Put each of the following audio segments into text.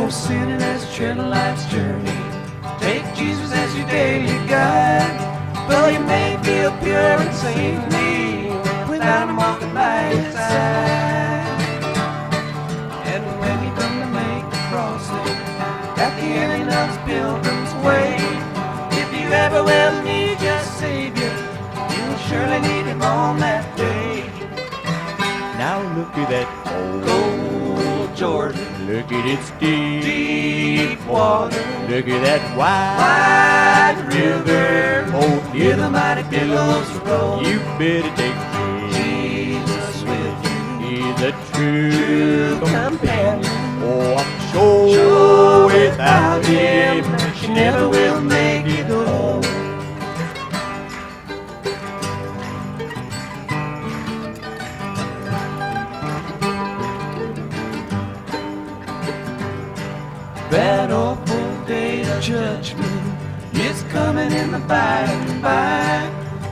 No sinning as you tread life's journey. Take Jesus as your daily guide. Well, you may feel pure and saintly without him walking by your side. And when you come to make the crossing at the ending of this pilgrim's way, if you ever will need your Savior, you'll surely need him on that day. Now look at that Old Jordan, look at its deep, deep water, look at that wide river, oh, hear the mighty billows roll. You better take Jesus with you, He's a true companion. Oh, I'm sure without him you never will make it home. That awful day of judgment is coming in the by and by.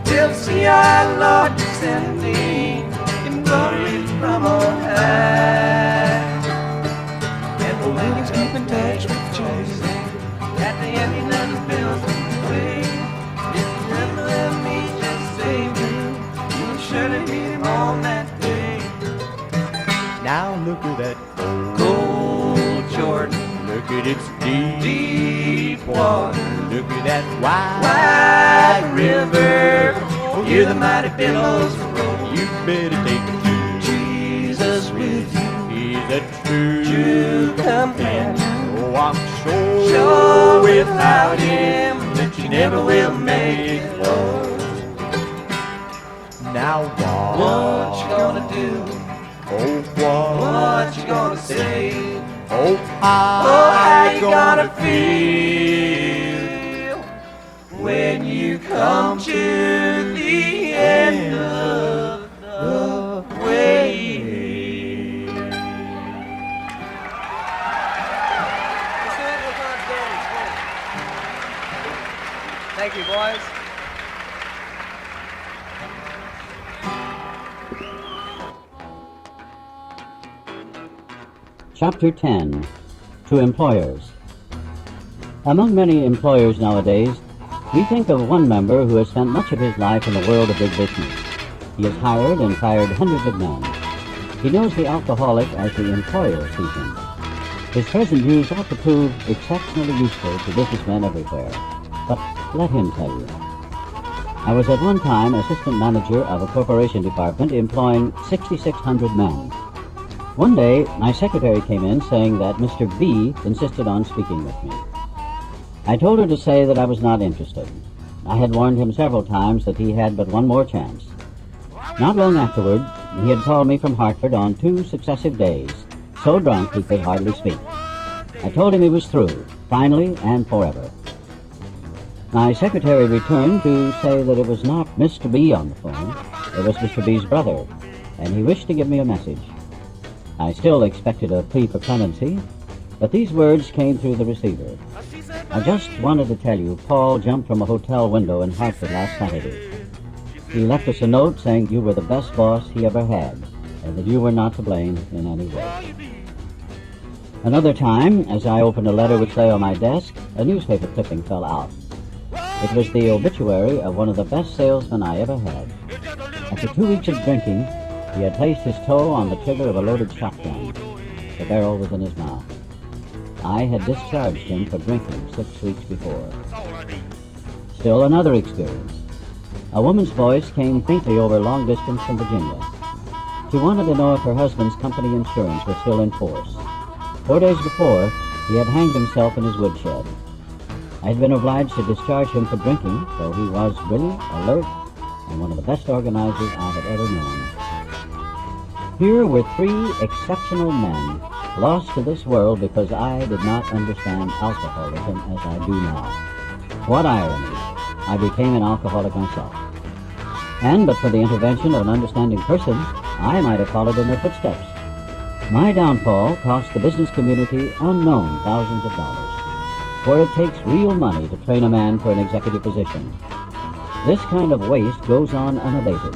We'll see our Lord descending in glory from on high. And when you keep in touch with Jesus at the ending of the pilgrim's way, if you ever will meet your Savior, you'll surely meet him on that day. Now look at that Cold Jordan, look at its deep, deep water, look at that wide river, hear the mighty billows roll. You better take Jesus with you, He's a true companion. Oh, I'm Sure without him that you never will make it home. Now What you gonna do? Oh, What you gonna say? Oh, How you gonna feel when you come to the end of the way? Thank you, boys. Chapter 10. To Employers. Among many employers nowadays, we think of one member who has spent much of his life in the world of big business. He has hired and fired hundreds of men. He knows the alcoholic as the employer sees him. His present views ought to prove exceptionally useful to businessmen everywhere. But let him tell you. I was at one time assistant manager of a corporation department employing 6,600 men. One day, my secretary came in saying that Mr. B insisted on speaking with me. I told her to say that I was not interested. I had warned him several times that he had but one more chance. Not long afterward, he had called me from Hartford on 2 successive days, so drunk he could hardly speak. I told him he was through, finally and forever. My secretary returned to say that it was not Mr. B on the phone, it was Mr. B's brother, and he wished to give me a message. I still expected a plea for clemency, but these words came through the receiver. I just wanted to tell you, Paul jumped from a hotel window in Hartford last Saturday. He left us a note saying you were the best boss he ever had, and that you were not to blame in any way. Another time, as I opened a letter which lay on my desk, a newspaper clipping fell out. It was the obituary of one of the best salesmen I ever had. After 2 weeks of drinking, he had placed his toe on the trigger of a loaded shotgun. The barrel was in his mouth. I had discharged him for drinking 6 weeks before. Still another experience. A woman's voice came faintly over long distance from Virginia. She wanted to know if her husband's company insurance was still in force. 4 days before, he had hanged himself in his woodshed. I had been obliged to discharge him for drinking, though he was brilliant, alert, and one of the best organizers I had ever known. Here were 3 exceptional men, lost to this world because I did not understand alcoholism as I do now. What irony! I became an alcoholic myself. And but for the intervention of an understanding person, I might have followed in their footsteps. My downfall cost the business community unknown thousands of dollars, for it takes real money to train a man for an executive position. This kind of waste goes on unabated.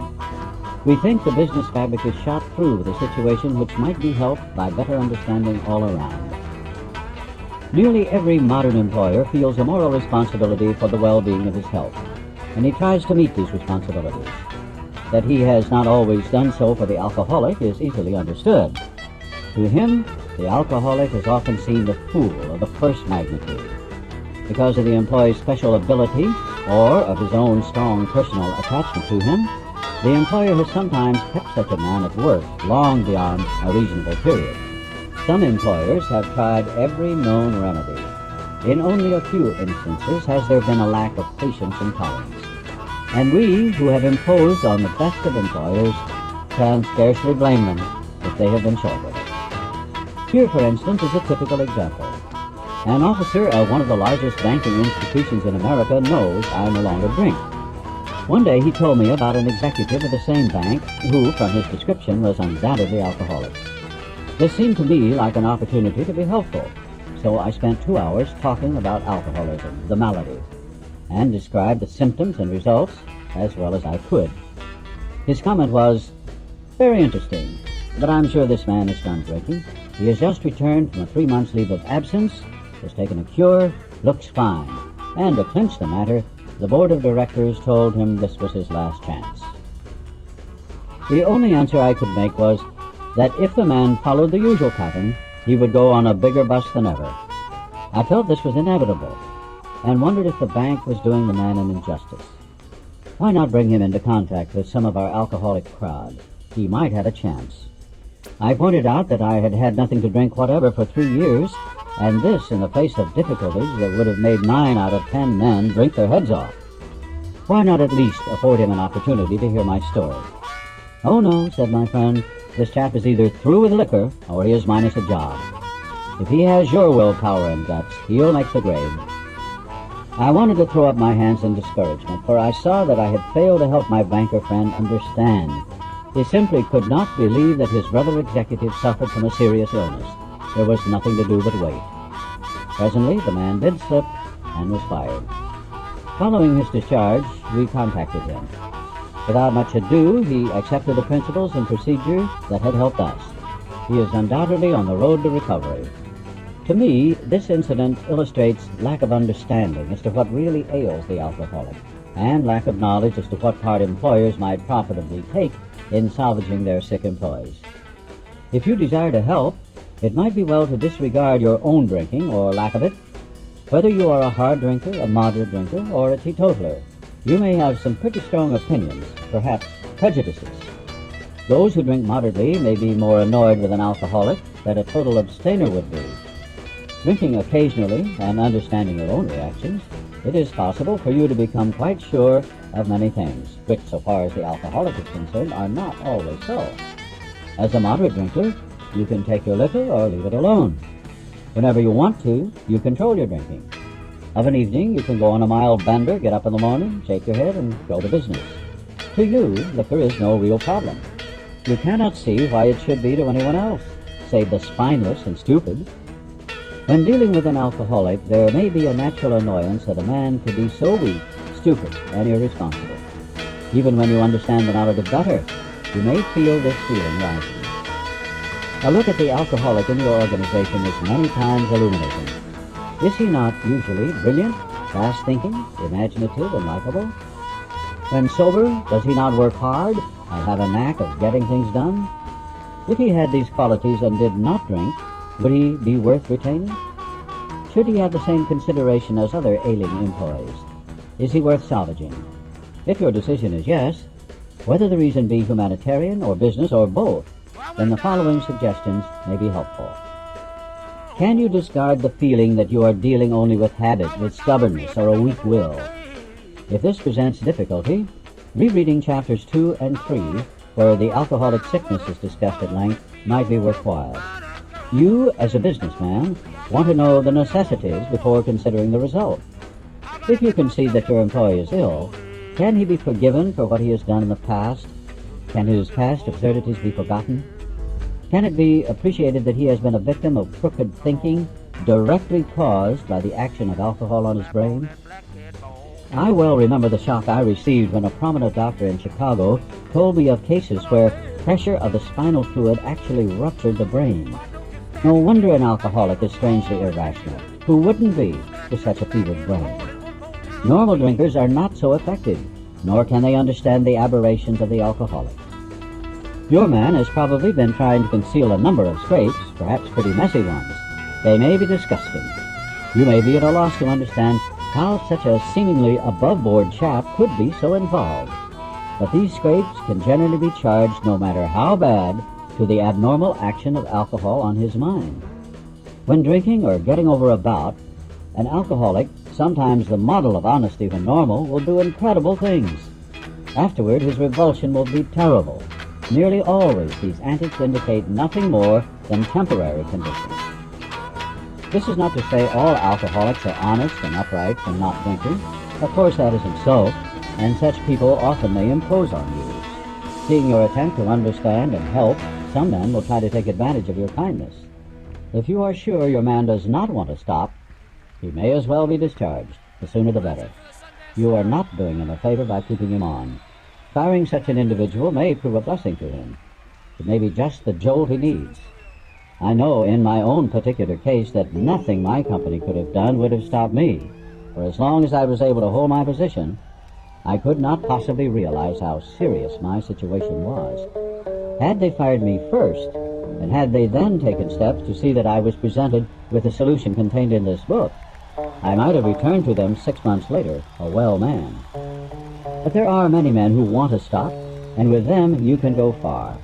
We think the business fabric is shot through with a situation which might be helped by better understanding all around. Nearly every modern employer feels a moral responsibility for the well-being of his health, and he tries to meet these responsibilities. That he has not always done so for the alcoholic is easily understood. To him, the alcoholic is often seen the fool of the first magnitude. Because of the employee's special ability or of his own strong personal attachment to him, the employer has sometimes kept such a man at work long beyond a reasonable period. Some employers have tried every known remedy. In only a few instances has there been a lack of patience and tolerance. And we, who have imposed on the best of employers, can scarcely blame them if they have been short with it. Here, for instance, is a typical example. An officer of one of the largest banking institutions in America knows I no longer drink. One day he told me about an executive of the same bank who, from his description, was undoubtedly alcoholic. This seemed to me like an opportunity to be helpful, so I spent 2 hours talking about alcoholism, the malady, and described the symptoms and results as well as I could. His comment was, "Very interesting, but I'm sure this man is done drinking. He has just returned from a 3 months leave of absence, has taken a cure, looks fine, and to clinch the matter, the board of directors told him this was his last chance." The only answer I could make was that if the man followed the usual pattern, he would go on a bigger bust than ever. I felt this was inevitable, and wondered if the bank was doing the man an injustice. Why not bring him into contact with some of our alcoholic crowd? He might have a chance. I pointed out that I had had nothing to drink whatever for 3 years, and this in the face of difficulties that would have made 9 out of 10 men drink their heads off. Why not at least afford him an opportunity to hear my story? "Oh no," said my friend, "this chap is either through with liquor or he is minus a job. If he has your willpower and guts, he'll make the grade." I wanted to throw up my hands in discouragement, for I saw that I had failed to help my banker friend understand. He simply could not believe that his brother executive suffered from a serious illness. There was nothing to do but wait. Presently, the man did slip and was fired. Following his discharge, we contacted him. Without much ado, he accepted the principles and procedures that had helped us. He is undoubtedly on the road to recovery. To me, this incident illustrates lack of understanding as to what really ails the alcoholic, and lack of knowledge as to what part employers might profitably take in salvaging their sick employees. If you desire to help, it might be well to disregard your own drinking or lack of it. Whether you are a hard drinker, a moderate drinker, or a teetotaler, you may have some pretty strong opinions, perhaps prejudices. Those who drink moderately may be more annoyed with an alcoholic than a total abstainer would be. Drinking occasionally and understanding your own reactions, it is possible for you to become quite sure of many things, which, so far as the alcoholic is concerned, are not always so. As a moderate drinker, you can take your liquor or leave it alone. Whenever you want to, you control your drinking. Of an evening, you can go on a mild bender, get up in the morning, shake your head, and go to business. To you, liquor is no real problem. You cannot see why it should be to anyone else, save the spineless and stupid. When dealing with an alcoholic, there may be a natural annoyance that a man could be so weak, stupid, and irresponsible. Even when you understand the knowledge of better, you may feel this feeling rising. A look at the alcoholic in your organization is many times illuminating. Is he not usually brilliant, fast-thinking, imaginative, and likable? When sober, does he not work hard and have a knack of getting things done? If he had these qualities and did not drink, would he be worth retaining? Should he have the same consideration as other ailing employees? Is he worth salvaging? If your decision is yes, whether the reason be humanitarian or business or both, then the following suggestions may be helpful. Can you discard the feeling that you are dealing only with habit, with stubbornness, or a weak will? If this presents difficulty, rereading chapters 2 and 3, where the alcoholic sickness is discussed at length, might be worthwhile. You, as a businessman, want to know the necessities before considering the result. If you can see that your employee is ill, can he be forgiven for what he has done in the past? Can his past absurdities be forgotten? Can it be appreciated that he has been a victim of crooked thinking directly caused by the action of alcohol on his brain? I well remember the shock I received when a prominent doctor in Chicago told me of cases where pressure of the spinal fluid actually ruptured the brain. No wonder an alcoholic is strangely irrational. Who wouldn't be with such a fevered brain? Normal drinkers are not so affected, nor can they understand the aberrations of the alcoholic. Your man has probably been trying to conceal a number of scrapes, perhaps pretty messy ones. They may be disgusting. You may be at a loss to understand how such a seemingly above-board chap could be so involved. But these scrapes can generally be charged, no matter how bad, to the abnormal action of alcohol on his mind. When drinking or getting over a bout, an alcoholic, sometimes the model of honesty when normal, will do incredible things. Afterward, his revulsion will be terrible. Nearly always, these antics indicate nothing more than temporary conditions. This is not to say all alcoholics are honest and upright when not drinking. Of course, that isn't so, and such people often may impose on you. Seeing your attempt to understand and help, some men will try to take advantage of your kindness. If you are sure your man does not want to stop, he may as well be discharged. The sooner the better. You are not doing him a favor by keeping him on. Firing such an individual may prove a blessing to him. It may be just the jolt he needs. I know in my own particular case that nothing my company could have done would have stopped me. For as long as I was able to hold my position, I could not possibly realize how serious my situation was. Had they fired me first, and had they then taken steps to see that I was presented with the solution contained in this book, I might have returned to them 6 months later, a well man. But there are many men who want to stop, and with them you can go far.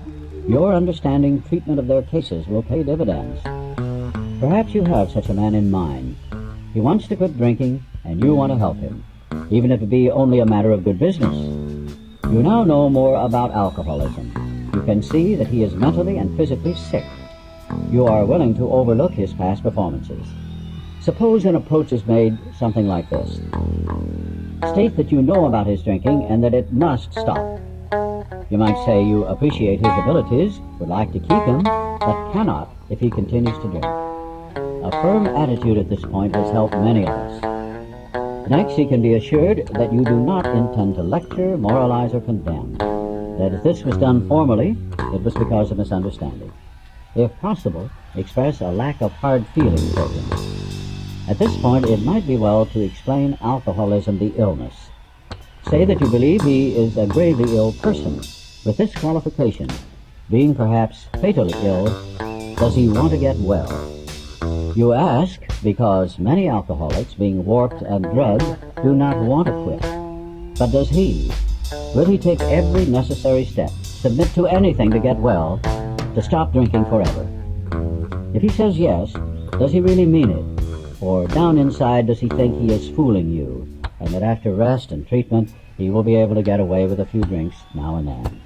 Your understanding treatment of their cases will pay dividends. Perhaps you have such a man in mind. He wants to quit drinking, and you want to help him, even if it be only a matter of good business. You now know more about alcoholism. You can see that he is mentally and physically sick. You are willing to overlook his past performances. Suppose an approach is made something like this. State that you know about his drinking and that it must stop. You might say you appreciate his abilities, would like to keep him, but cannot if he continues to drink. A firm attitude at this point has helped many of us. Next, he can be assured that you do not intend to lecture, moralize, or condemn. That if this was done formally, it was because of misunderstanding. If possible, express a lack of hard feeling for him. At this point, it might be well to explain alcoholism, the illness. Say that you believe he is a gravely ill person. With this qualification, being perhaps fatally ill, does he want to get well? You ask because many alcoholics, being warped and drugged, do not want to quit. But does he? Will he take every necessary step, submit to anything to get well, to stop drinking forever? If he says yes, does he really mean it? Or down inside, does he think he is fooling you, and that after rest and treatment, he will be able to get away with a few drinks now and then?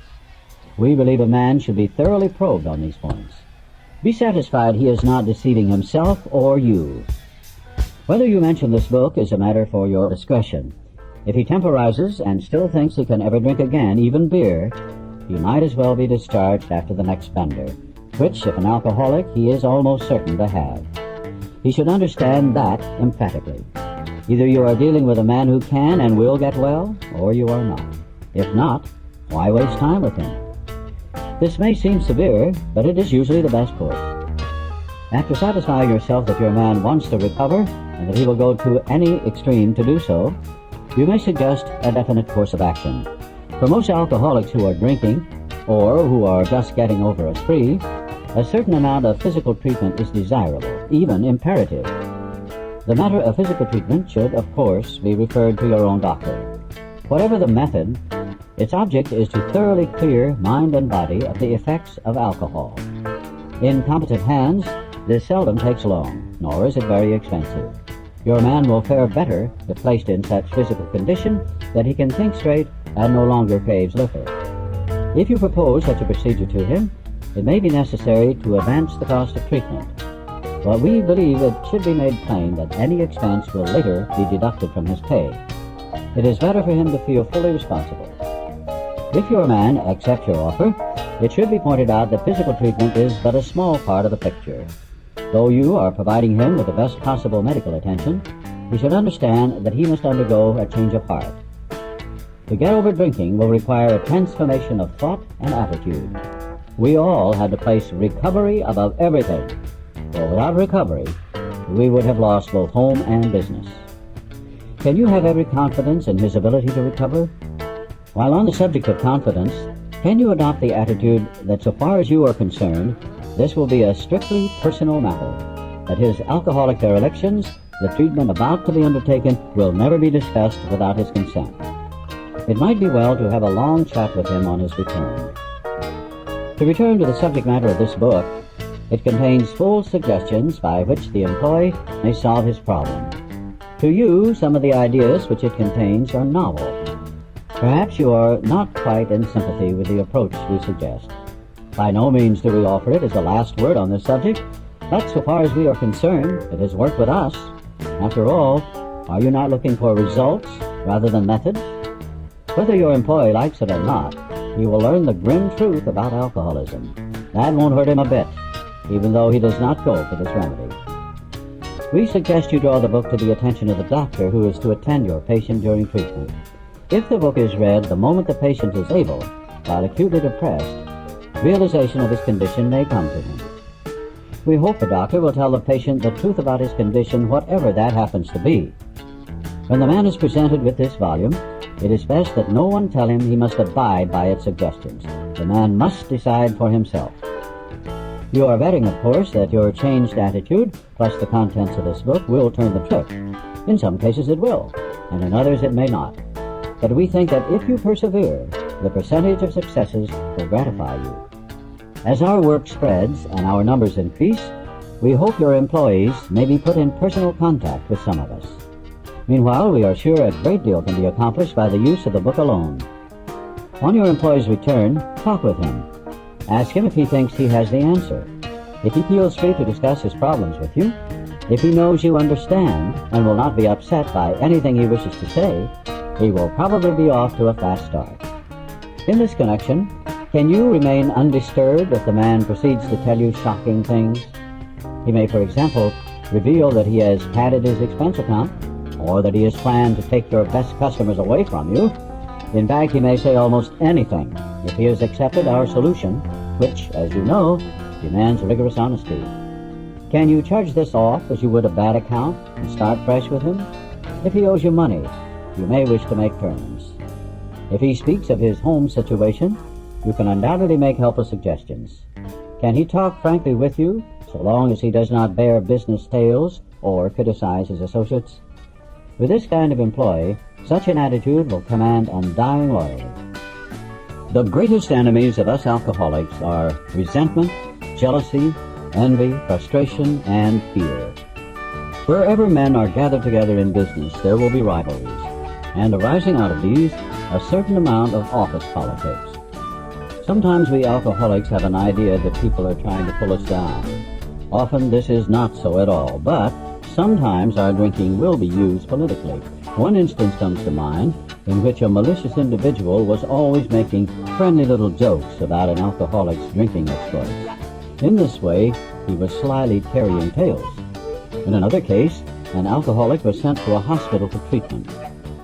We believe a man should be thoroughly probed on these points. Be satisfied he is not deceiving himself or you. Whether you mention this book is a matter for your discretion. If he temporizes and still thinks he can ever drink again, even beer, he might as well be discharged after the next bender, which, if an alcoholic, he is almost certain to have. He should understand that emphatically. Either you are dealing with a man who can and will get well, or you are not. If not, why waste time with him? This may seem severe, but it is usually the best course. After satisfying yourself that your man wants to recover, and that he will go to any extreme to do so, you may suggest a definite course of action. For most alcoholics who are drinking, or who are just getting over a spree, a certain amount of physical treatment is desirable, even imperative. The matter of physical treatment should, of course, be referred to your own doctor. Whatever the method, its object is to thoroughly clear mind and body of the effects of alcohol. In competent hands, this seldom takes long, nor is it very expensive. Your man will fare better if placed in such physical condition that he can think straight and no longer craves liquor. If you propose such a procedure to him, it may be necessary to advance the cost of treatment. But we believe it should be made plain that any expense will later be deducted from his pay. It is better for him to feel fully responsible. If your man accepts your offer, it should be pointed out that physical treatment is but a small part of the picture. Though you are providing him with the best possible medical attention, he should understand that he must undergo a change of heart. To get over drinking will require a transformation of thought and attitude. We all have to place recovery above everything, for without recovery, we would have lost both home and business. Can you have every confidence in his ability to recover? While on the subject of confidence, can you adopt the attitude that so far as you are concerned, this will be a strictly personal matter, that his alcoholic derelictions, the treatment about to be undertaken, will never be discussed without his consent? It might be well to have a long chat with him on his return. To return to the subject matter of this book, it contains full suggestions by which the employee may solve his problem. To you, some of the ideas which it contains are novel. Perhaps you are not quite in sympathy with the approach we suggest. By no means do we offer it as a last word on this subject, but so far as we are concerned, it has worked with us. After all, are you not looking for results rather than methods? Whether your employee likes it or not, he will learn the grim truth about alcoholism. That won't hurt him a bit, even though he does not go for this remedy. We suggest you draw the book to the attention of the doctor who is to attend your patient during treatment. If the book is read the moment the patient is able, while acutely depressed, realization of his condition may come to him. We hope the doctor will tell the patient the truth about his condition, whatever that happens to be. When the man is presented with this volume, it is best that no one tell him he must abide by its suggestions. The man must decide for himself. You are betting, of course, that your changed attitude, plus the contents of this book, will turn the trick. In some cases it will, and in others it may not. But we think that if you persevere, the percentage of successes will gratify you. As our work spreads and our numbers increase, we hope your employees may be put in personal contact with some of us. Meanwhile, we are sure a great deal can be accomplished by the use of the book alone. On your employee's return, talk with him. Ask him if he thinks he has the answer. If he feels free to discuss his problems with you, if he knows you understand and will not be upset by anything he wishes to say, he will probably be off to a fast start. In this connection, can you remain undisturbed if the man proceeds to tell you shocking things? He may, for example, reveal that he has padded his expense account, or that he has planned to take your best customers away from you. In fact, he may say almost anything if he has accepted our solution, which, as you know, demands rigorous honesty. Can you charge this off as you would a bad account and start fresh with him? If he owes you money, you may wish to make terms. If he speaks of his home situation, you can undoubtedly make helpful suggestions. Can he talk frankly with you, so long as he does not bear business tales or criticize his associates? With this kind of employee, such an attitude will command undying loyalty. The greatest enemies of us alcoholics are resentment, jealousy, envy, frustration, and fear. Wherever men are gathered together in business, there will be rivalries, and arising out of these, a certain amount of office politics. Sometimes we alcoholics have an idea that people are trying to pull us down. Often this is not so at all, but sometimes our drinking will be used politically. One instance comes to mind in which a malicious individual was always making friendly little jokes about an alcoholic's drinking exploits. In this way, he was slyly carrying tales. In another case, an alcoholic was sent to a hospital for treatment.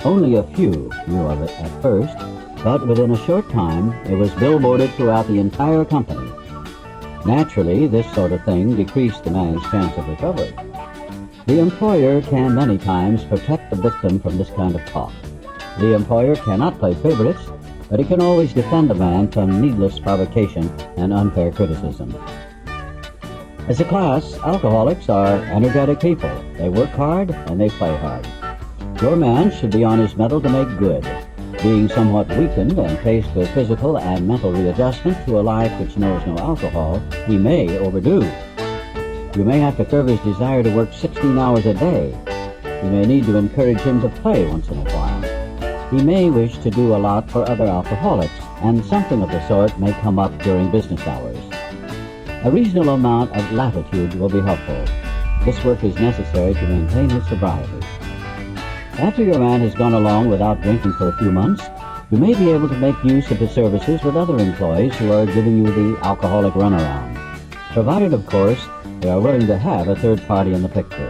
Only a few knew of it at first, but within a short time, it was billboarded throughout the entire company. Naturally, this sort of thing decreased the man's chance of recovery. The employer can many times protect the victim from this kind of talk. The employer cannot play favorites, but he can always defend a man from needless provocation and unfair criticism. As a class, alcoholics are energetic people. They work hard and they play hard. Your man should be on his mettle to make good. Being somewhat weakened and faced with physical and mental readjustment to a life which knows no alcohol, he may overdo. You may have to curb his desire to work 16 hours a day. You may need to encourage him to play once in a while. He may wish to do a lot for other alcoholics, and something of the sort may come up during business hours. A reasonable amount of latitude will be helpful. This work is necessary to maintain his sobriety. After your man has gone along without drinking for a few months, you may be able to make use of his services with other employees who are giving you the alcoholic runaround, provided, of course, they are willing to have a third party in the picture.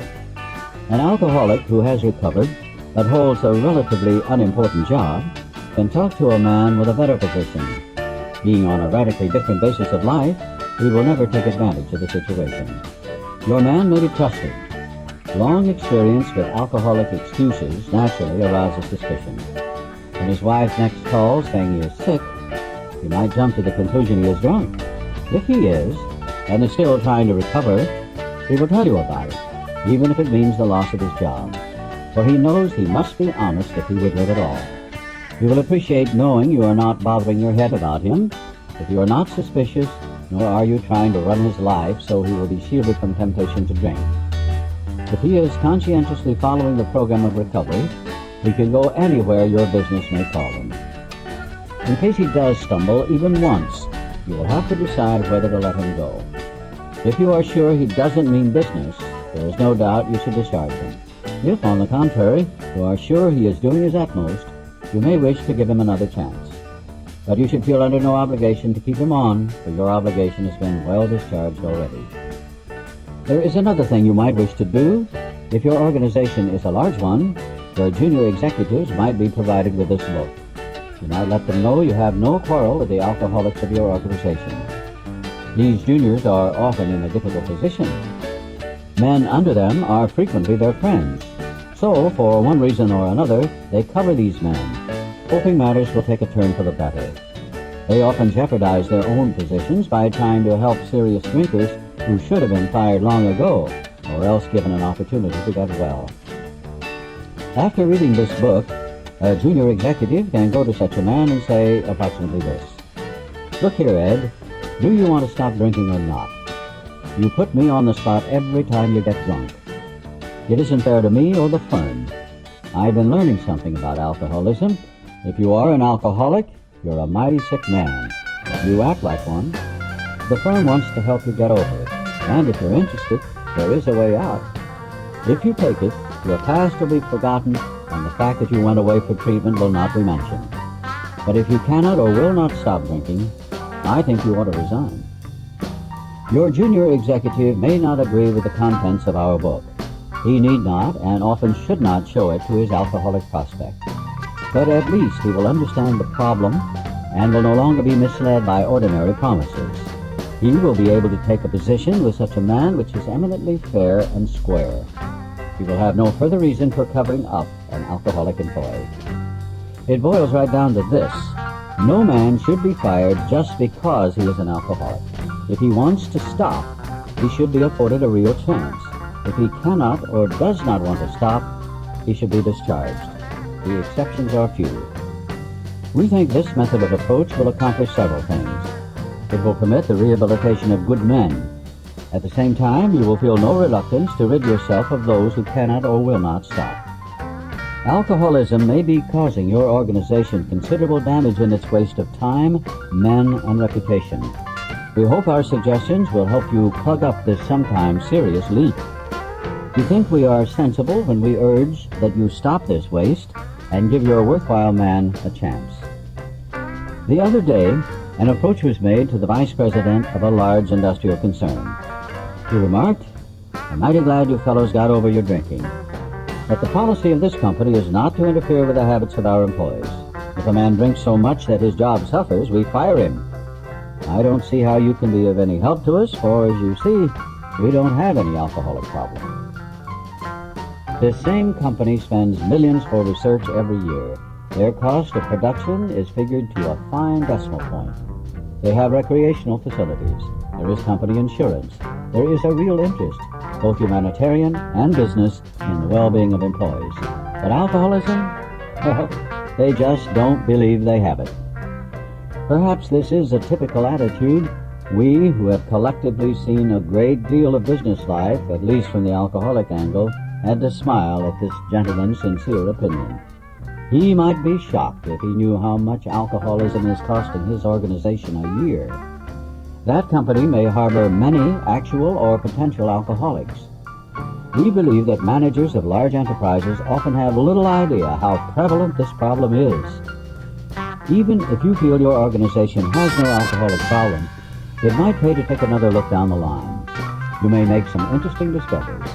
An alcoholic who has recovered but holds a relatively unimportant job can talk to a man with a better position. Being on a radically different basis of life, he will never take advantage of the situation. Your man may be trusted. Long experience with alcoholic excuses naturally arouses suspicion. When his wife next calls saying he is sick, you might jump to the conclusion he is drunk. If he is, and is still trying to recover, he will tell you about it, even if it means the loss of his job. For he knows he must be honest if he would live at all. He will appreciate knowing you are not bothering your head about him, if you are not suspicious, nor are you trying to run his life so he will be shielded from temptation to drink. If he is conscientiously following the program of recovery, he can go anywhere your business may call him. In case he does stumble even once, you will have to decide whether to let him go. If you are sure he doesn't mean business, there is no doubt you should discharge him. If, on the contrary, you are sure he is doing his utmost, you may wish to give him another chance. But you should feel under no obligation to keep him on, for your obligation has been well discharged already. There is another thing you might wish to do. If your organization is a large one, your junior executives might be provided with this book. You might let them know you have no quarrel with the alcoholics of your organization. These juniors are often in a difficult position. Men under them are frequently their friends. So, for one reason or another, they cover these men, hoping matters will take a turn for the better. They often jeopardize their own positions by trying to help serious drinkers who should have been fired long ago, or else given an opportunity to get well. After reading this book, a junior executive can go to such a man and say approximately this: "Look here, Ed, do you want to stop drinking or not? You put me on the spot every time you get drunk. It isn't fair to me or the firm. I've been learning something about alcoholism. If you are an alcoholic, you're a mighty sick man. You act like one. The firm wants to help you get over it, and if you're interested, there is a way out. If you take it, your past will be forgotten, and the fact that you went away for treatment will not be mentioned. But if you cannot or will not stop drinking, I think you ought to resign." Your junior executive may not agree with the contents of our book. He need not and often should not show it to his alcoholic prospect. But at least he will understand the problem and will no longer be misled by ordinary promises. He will be able to take a position with such a man which is eminently fair and square. He will have no further reason for covering up an alcoholic employee. It boils right down to this: no man should be fired just because he is an alcoholic. If he wants to stop, he should be afforded a real chance. If he cannot or does not want to stop, he should be discharged. The exceptions are few. We think this method of approach will accomplish several things. It will permit the rehabilitation of good men. At the same time, you will feel no reluctance to rid yourself of those who cannot or will not stop. Alcoholism may be causing your organization considerable damage in its waste of time, men, and reputation. We hope our suggestions will help you plug up this sometimes serious leak. We think we are sensible when we urge that you stop this waste and give your worthwhile man a chance. The other day, an approach was made to the vice president of a large industrial concern. He remarked, "I'm mighty glad you fellows got over your drinking. But the policy of this company is not to interfere with the habits of our employees. If a man drinks so much that his job suffers, we fire him. I don't see how you can be of any help to us, for, as you see, we don't have any alcoholic problem." This same company spends millions for research every year. Their cost of production is figured to a fine decimal point. They have recreational facilities. There is company insurance. There is a real interest, both humanitarian and business, in the well-being of employees. But alcoholism? Well, they just don't believe they have it. Perhaps this is a typical attitude. We, who have collectively seen a great deal of business life, at least from the alcoholic angle, had to smile at this gentleman's sincere opinion. He might be shocked if he knew how much alcoholism is costing his organization a year. That company may harbor many actual or potential alcoholics. We believe that managers of large enterprises often have little idea how prevalent this problem is. Even if you feel your organization has no alcoholic problem, it might pay to take another look down the line. You may make some interesting discoveries.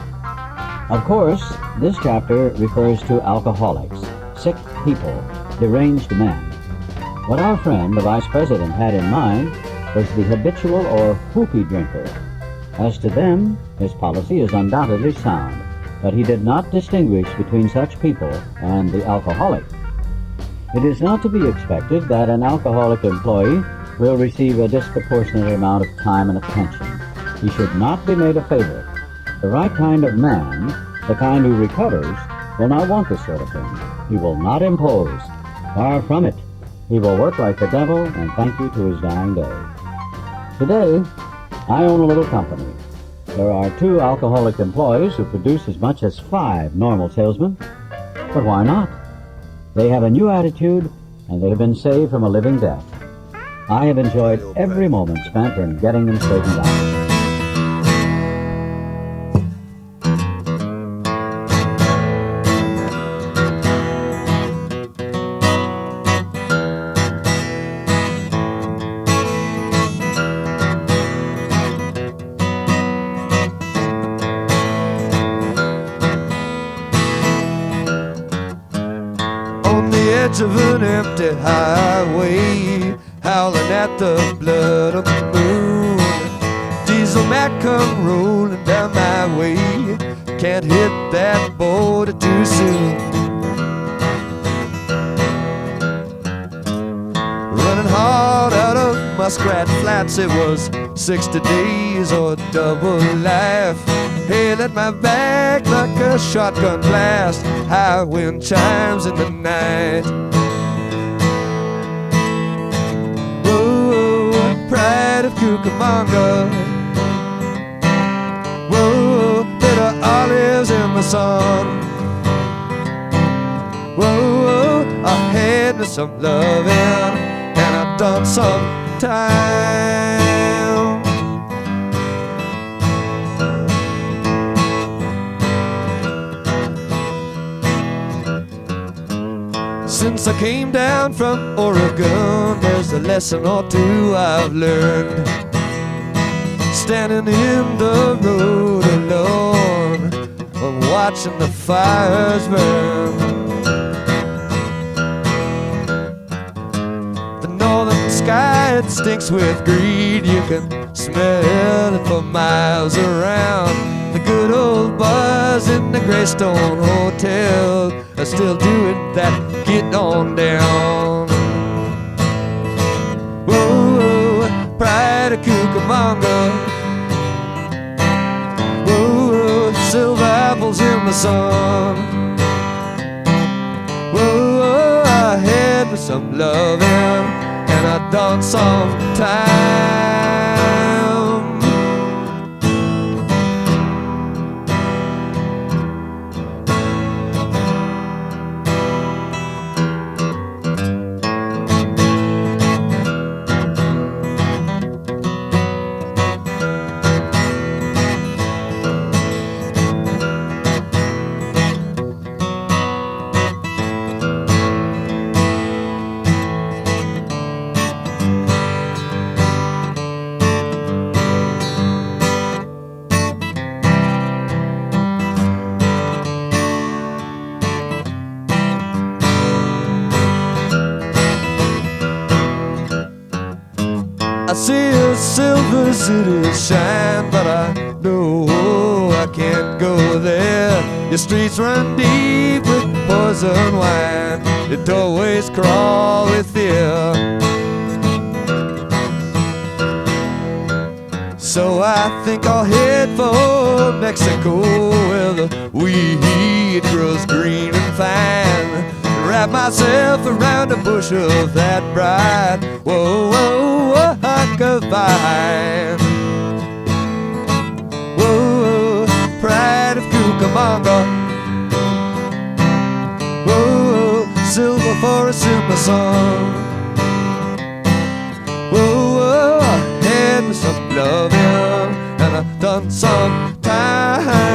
Of course, this chapter refers to alcoholics, sick people, deranged men. What our friend, the vice president, had in mind was the habitual or whoopee drinker. As to them, his policy is undoubtedly sound. but he did not distinguish between such people and the alcoholic. It is not to be expected that an alcoholic employee will receive a disproportionate amount of time and attention. He should not be made a favorite. The right kind of man, the kind who recovers, will not want this sort of thing. He will not impose. Far from it. He will work like the devil and thank you to his dying day. Today, I own a little company. There are 2 alcoholic employees who produce as much as 5 normal salesmen. But why not? They have a new attitude, and they have been saved from a living death. I have enjoyed every moment spent in getting them straightened out. Of an empty highway, howling at the blood of the moon. Diesel Mac come rolling down my way, can't hit that border too soon. Running hard out of Muskrat Flats, it was 60 days or double life. Hail at my back like a shotgun blast, high wind chimes in the night. Whoa, pride of Cucamonga. Whoa, bitter olives in the sun. Whoa, I had me some loving, and I done some time. Since I came down from Oregon, there's a lesson or 2 I've learned. Standing in the road alone, I'm watching the fires burn. The northern sky, it stinks with greed. You can smell it for miles around. The good old bars in the Greystone Hotel are still doing that get on down. Whoa, pride of Cucamonga. Whoa, silver apples in the sun. Whoa, I had me some loving, and I done some time. I see a silver city shine, but I know I can't go there. Your streets run deep with poison wine, your doorways crawl with fear. So I think I'll head for Mexico, where the weed grows green and fine. Wrap myself around a bush of that bright, whoa, whoa, whoa, hunk of vine. Whoa, pride of Cucamonga. Whoa, silver forests in the sun. Whoa, I had me some loving, and I done some time.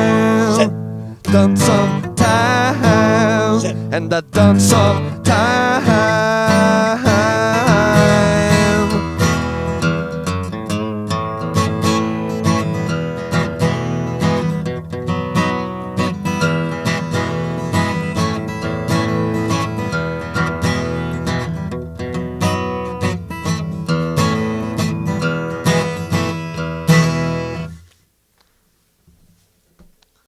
Done some time, and I done some time.